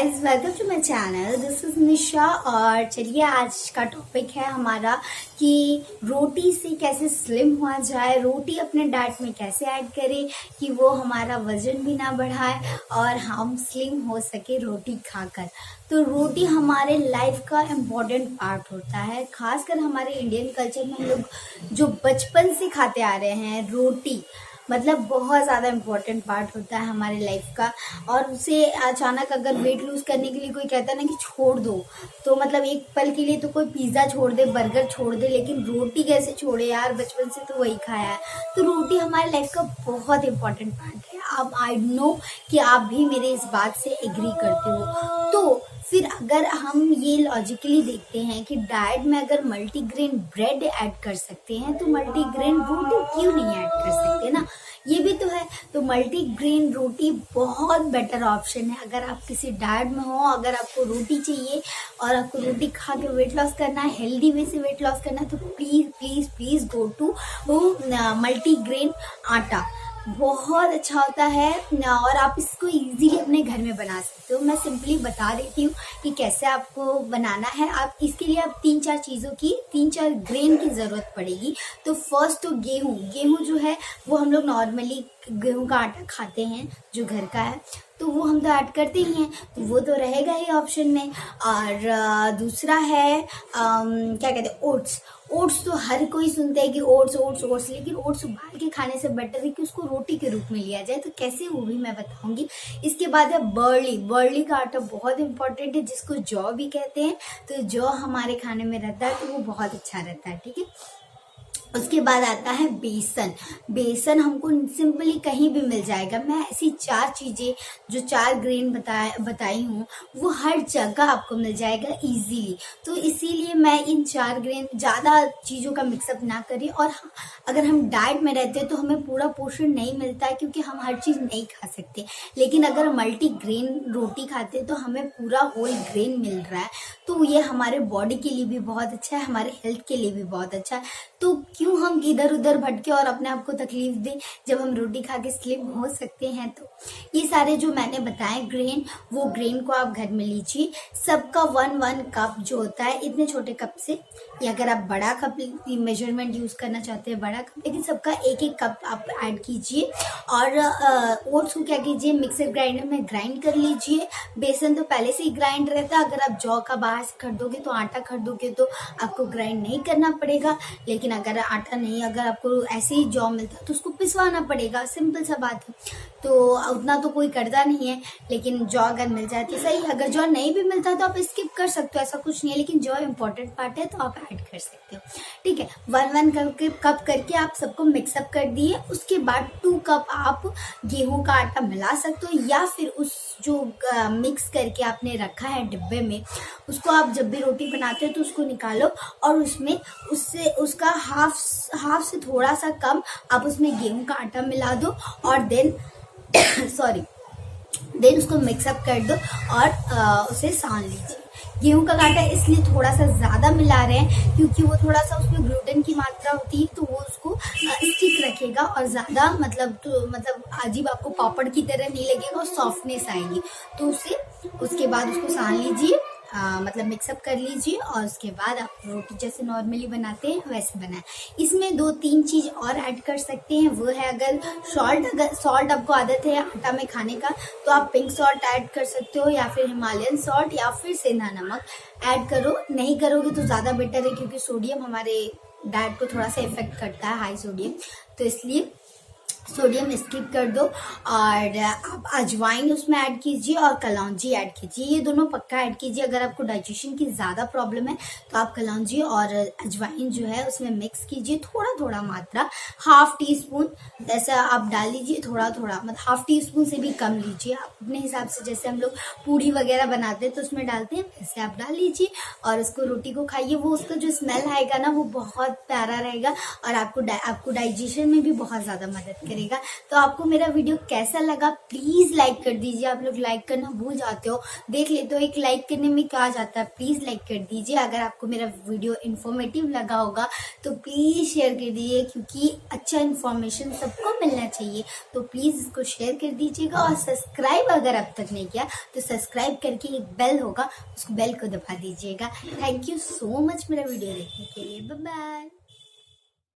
Guys, welcome to my channel. This is Nisha. और चलिए, आज का टॉपिक है हमारा कि रोटी से कैसे स्लिम हुआ जाए, रोटी अपने डाइट में कैसे ऐड करें कि वो हमारा वजन भी ना बढ़ाए और हम स्लिम हो सके रोटी खाकर। तो रोटी हमारे लाइफ का इम्पोर्टेंट पार्ट होता है, खासकर हमारे इंडियन कल्चर में हम लोग जो बचपन से खाते आ रहे हैं रोटी, मतलब बहुत ज़्यादा इम्पोर्टेंट पार्ट होता है हमारे लाइफ का। और उसे अचानक अगर वेट लूज करने के लिए कोई कहता है ना कि छोड़ दो, तो मतलब एक पल के लिए तो कोई पिज़्ज़ा छोड़ दे, बर्गर छोड़ दे, लेकिन रोटी कैसे छोड़े यार, बचपन से तो वही खाया है। तो रोटी हमारे लाइफ का बहुत इम्पोर्टेंट पार्ट है। अब आई नो कि आप भी मेरे इस बात से एग्री करते हो। तो फिर अगर हम ये लॉजिकली देखते हैं कि डाइट में अगर मल्टीग्रेन ब्रेड ऐड कर सकते हैं तो मल्टीग्रेन रोटी क्यों नहीं ऐड कर सकते ना, ये भी तो है। तो मल्टीग्रेन रोटी बहुत बेटर ऑप्शन है अगर आप किसी डाइट में हो, अगर आपको रोटी चाहिए और आपको रोटी खा के वेट लॉस करना है, हेल्दी वे से वेट लॉस करना है, तो please please please go to multigrain आटा। बहुत अच्छा होता है और आप इसको इजीली अपने घर में बना सकते हो। मैं सिंपली बता देती हूँ कि कैसे आपको बनाना है। आप इसके लिए आप तीन चार ग्रेन की ज़रूरत पड़ेगी। तो फर्स्ट तो गेहूँ जो है वो हम लोग नॉर्मली गेहूं का आटा खाते हैं जो घर का है, तो वो हम तो ऐड करते ही हैं, तो वो तो रहेगा ही ऑप्शन में। और दूसरा है क्या कहते हैं, ओट्स तो हर कोई सुनता है कि ओट्स, लेकिन ओट्स उबाल के खाने से बेटर है कि उसको रोटी के रूप में लिया जाए। तो कैसे, वो भी मैं बताऊंगी। इसके बाद है बर्ली का आटा, बहुत इंपॉर्टेंट है, जिसको जौ भी कहते हैं। तो जौ हमारे खाने में रहता है तो वो बहुत अच्छा रहता है, ठीक है। उसके बाद आता है बेसन हमको सिंपली कहीं भी मिल जाएगा। मैं ऐसी चार चीजें जो चार ग्रेन बताई हूँ वो हर जगह आपको मिल जाएगा इजीली। तो इसीलिए मैं इन चार ग्रेन ज्यादा चीजों का मिक्सअप ना करें। और अगर हम डाइट में रहते हैं तो हमें पूरा पोषण नहीं मिलता है, क्योंकि हम हर चीज नहीं खा सकते। लेकिन अगर मल्टी ग्रेन रोटी खाते हैं तो हमें पूरा होल ग्रेन मिल रहा है, तो ये हमारे बॉडी के लिए भी बहुत अच्छा है, हमारे हेल्थ के लिए भी बहुत अच्छा है। तो क्यों हम इधर उधर भटके और अपने आप को तकलीफ दें, जब हम रोटी खा के स्लिम हो सकते हैं। तो ये सारे जो मैंने बताए ग्रेन, वो ग्रेन को आप घर में लीजिए। सबका 1 कप जो होता है, इतने छोटे कप से, या अगर आप बड़ा कप मेजरमेंट यूज करना चाहते हैं बड़ा कप, लेकिन सबका एक कप आप ऐड कीजिए। और ओट्स को क्या कीजिए, मिक्सर ग्राइंडर में ग्राइंड कर लीजिए। बेसन तो पहले से ही ग्राइंड रहता है, अगर आप जौ का बाहर से खरीदोगे तो आटा खरीदोगे तो आपको ग्राइंड नहीं करना पड़ेगा। लेकिन अगर आटा नहीं, अगर आपको ऐसे ही जौ मिलता है तो उसको पिसवाना पड़ेगा, सिंपल सा बात है। तो उतना तो कोई करता नहीं है, लेकिन जौ अगर मिल जाए तो सही। अगर जौ नहीं भी मिलता तो आप स्किप कर सकते हो, ऐसा कुछ नहीं है, लेकिन जौ इम्पोर्टेंट पार्ट है तो आप ऐड कर सकते हो, ठीक है। 1 कप करके आप सबको मिक्सअप कर दिए। उसके बाद 2 कप आप गेहूं का आटा मिला सकते हो, या फिर उस जो मिक्स करके आपने रखा है डिब्बे में, उसको आप जब भी रोटी बनाते हो तो उसको निकालो और उसमें उसका हाफ से थोड़ा सा कम आप उसमें गेहूं का आटा मिला दो और देन उसको मिक्सअप कर दो और उसे सान लीजिए। गेहूं का आटा इसलिए थोड़ा सा ज्यादा मिला रहे हैं क्योंकि वो थोड़ा सा उसमें ग्लूटेन की मात्रा होती है, तो वो उसको स्टिक रखेगा और ज्यादा मतलब अजीब आपको पापड़ की तरह नहीं लगेगा और सॉफ्टनेस आएगी। तो उसके बाद उसको सान लीजिए, मतलब मिक्सअप कर लीजिए, और उसके बाद आप रोटी जैसे नॉर्मली बनाते हैं वैसे बनाएं। इसमें 2-3 चीज और ऐड कर सकते हैं, वो है अगर सॉल्ट आपको आदत है आटा में खाने का तो आप पिंक सॉल्ट ऐड कर सकते हो, या फिर हिमालयन सॉल्ट, या फिर सेंधा नमक ऐड करो। नहीं करोगे तो ज्यादा बेटर है, क्योंकि सोडियम हमारे डाइट को थोड़ा सा इफेक्ट करता है, हाई सोडियम, तो इसलिए सोडियम स्किप कर दो। और आप अजवाइन उसमें ऐड कीजिए और कलौंजी ऐड कीजिए, ये दोनों पक्का ऐड कीजिए। अगर आपको डाइजेशन की ज़्यादा प्रॉब्लम है तो आप कलौंजी और अजवाइन जो है उसमें मिक्स कीजिए, थोड़ा थोड़ा मात्रा, ½ टी स्पून ऐसा आप डाल लीजिए, थोड़ा थोड़ा, मतलब ½ टी स्पून से भी कम लीजिए आप अपने हिसाब से। जैसे हम लोग पूड़ी वगैरह बनाते हैं तो उसमें डालते हैं, वैसे आप डाल लीजिए और उसको रोटी को खाइए। वो उसका जो स्मेल आएगा ना वो बहुत प्यारा रहेगा और आपको डाइजेशन में भी बहुत ज़्यादा मदद करेगा। तो आपको मेरा वीडियो कैसा लगा प्लीज लाइक कर दीजिए। आप लोग लाइक करना भूल जाते हो, देख लेते हो एक लाइक करने में क्या जाता है। प्लीज लाइक कर दीजिए। अगर आपको मेरा वीडियो इन्फॉर्मेटिव लगा होगा तो प्लीज शेयर कर दीजिए, क्योंकि अच्छा इन्फॉर्मेशन सबको मिलना चाहिए। तो प्लीज इसको शेयर कर दीजिएगा और सब्सक्राइब अगर अब तक नहीं किया तो सब्सक्राइब करके एक बेल होगा, उस बेल को दबा दीजिएगा। थैंक यू सो मच मेरा वीडियो देखने के लिए। Bye bye.